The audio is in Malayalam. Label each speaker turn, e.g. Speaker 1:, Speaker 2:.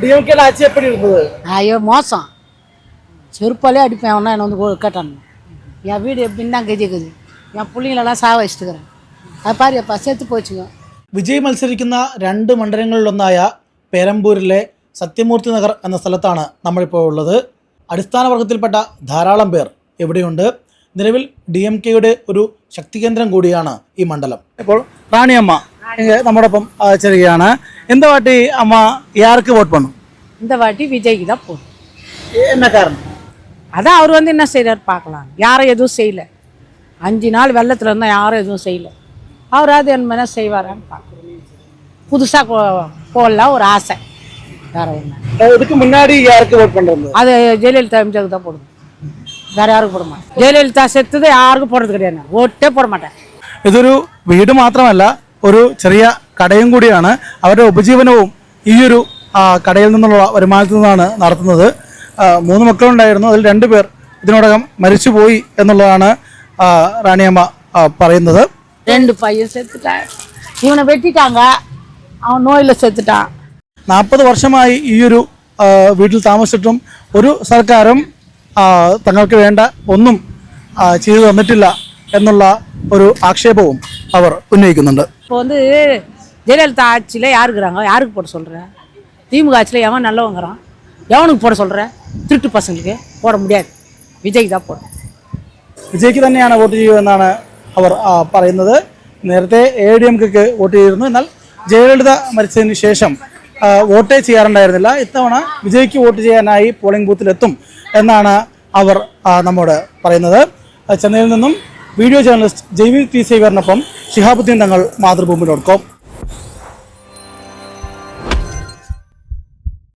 Speaker 1: டிஎம்கேல ஆட்சி எப்படி இருந்தது?
Speaker 2: ஐயோ மோசம், செருப்பாலே அடிப்பேன். அவனா என்ன வந்து கேட்டான், என் வீடு எப்படின்னு தான் கெஜிக்குது, என் பிள்ளைங்களெல்லாம் சாவ வச்சுட்டுக்கிறேன். അത് പാരിയപ്പാ സെത്ത് പോയിച്ചുക.
Speaker 1: വിജയ് മത്സരിക്കുന്ന 2 മണ്ഡലങ്ങളിലൊന്നായ പെരമ്പൂരിലെ സത്യമൂർത്തി നഗർ എന്ന സ്ഥലത്താണ് നമ്മളിപ്പോൾ ഉള്ളത്. അടിസ്ഥാന വർഗത്തിൽപ്പെട്ട ധാരാളം പേർ ഇവിടെയുണ്ട്. നിലവിൽ DMKയുടെ ഒരു ശക്തി കേന്ദ്രം കൂടിയാണ് ഈ മണ്ഡലം. ഇപ്പോൾ റാണിയമ്മ നമ്മോടൊപ്പം ചേരുകയാണ്. എന്താ വാട്ടി അമ്മ யாருக்கு വോട്ട് பண்ணும்?
Speaker 2: இந்த வாட்டி விஜய்க்கு தான் போடும்.
Speaker 1: என்ன காரணம்?
Speaker 2: அதான் அவர் வந்து என்ன செய்கிறார் பார்க்கலாம். யாரும் எதுவும் செய்யலை. 5 நாள் வெள்ளத்தில் இருந்தால் யாரும் எதுவும் செய்யலை. அவராது என்ன செய்வாரான்னு பார்க்கணும். புதுசாக போடலாம் ஒரு ஆசை. வேற என்ன,
Speaker 1: இதுக்கு முன்னாடி யாருக்கு വോട്ട് பண்ணுறது?
Speaker 2: அது ஜெயலலிதா எம்ஜிஆருக்கு தான் போடுவோம், வேற யாருக்கும் போட മാட்டேன். ജയലളിത സെത്തത് ആർക്കും പോടുന്നത് കിട്ടിയാണ്, വോട്ടേ പോട മാട്ടേൻ.
Speaker 1: ഇതൊരു വീട് മാത്രമല്ല, ഒരു ചെറിയ കടയും കൂടിയാണ്. അവരുടെ ഉപജീവനവും ഈ ഒരു കടയിൽ നിന്നുള്ള വരുമാനത്തിൽ നിന്നാണ് നടത്തുന്നത്. 3 മക്കളുണ്ടായിരുന്നു, അതിൽ 2 പേർ ഇതിനോടകം മരിച്ചുപോയി എന്നുള്ളതാണ് റാണിയമ്മ പറയുന്നത്.
Speaker 2: 2 പയ്യൻ സെത്തിട്ടാൻ, ഇവനെ വെട്ടിട്ടാങ്ക, അവൻ നോയില് സെത്തിട്ടാൻ.
Speaker 1: 40 വർഷമായി ഈ ഒരു വീട്ടിൽ താമസിച്ചിട്ടും ഒരു സർക്കാരും തങ്ങൾക്ക് വേണ്ട ഒന്നും ചെയ്തു തന്നിട്ടില്ല എന്നുള്ള ഒരു ആക്ഷേപവും അവർ ഉന്നയിക്കുന്നുണ്ട്.
Speaker 2: இப்போ வந்து ஜெயலலிதா ஆட்சியில் யார் இருக்கிறாங்க, யாருக்கு போட சொல்கிறேன்? திமுக ஆட்சியில் எவன் நல்லவங்கிறான், எவனுக்கு போட சொல்கிறேன்? திருட்டு பசங்களுக்கு போட முடியாது, വിജയ്ക്ക് தான் போடும்.
Speaker 1: വിജയ്ക്ക് തന്നെയാണ് വോട്ട് ചെയ്യുമെന്നാണ് അവർ പറയുന്നത്. നേരത്തെ ADMKക്ക് വോട്ട് ചെയ്തിരുന്നു, എന്നാൽ ജയലളിത മരിച്ചതിന് ശേഷം വോട്ടേ ചെയ്യാറുണ്ടായിരുന്നില്ല. ഇത്തവണ വിജയ്ക്ക് വോട്ട് ചെയ്യാനായി പോളിംഗ് ബൂത്തിലെത്തും എന്നാണ് അവർ നമ്മോട് പറയുന്നത്. ചെന്നൈയിൽ നിന്നും വീഡിയോ ജേർണലിസ്റ്റ് ജെയ്വി ടി സേവ്യറിനൊപ്പം ഷിഹാബുദ്ദീൻ തങ്ങൾ, മാതൃഭൂമി.com.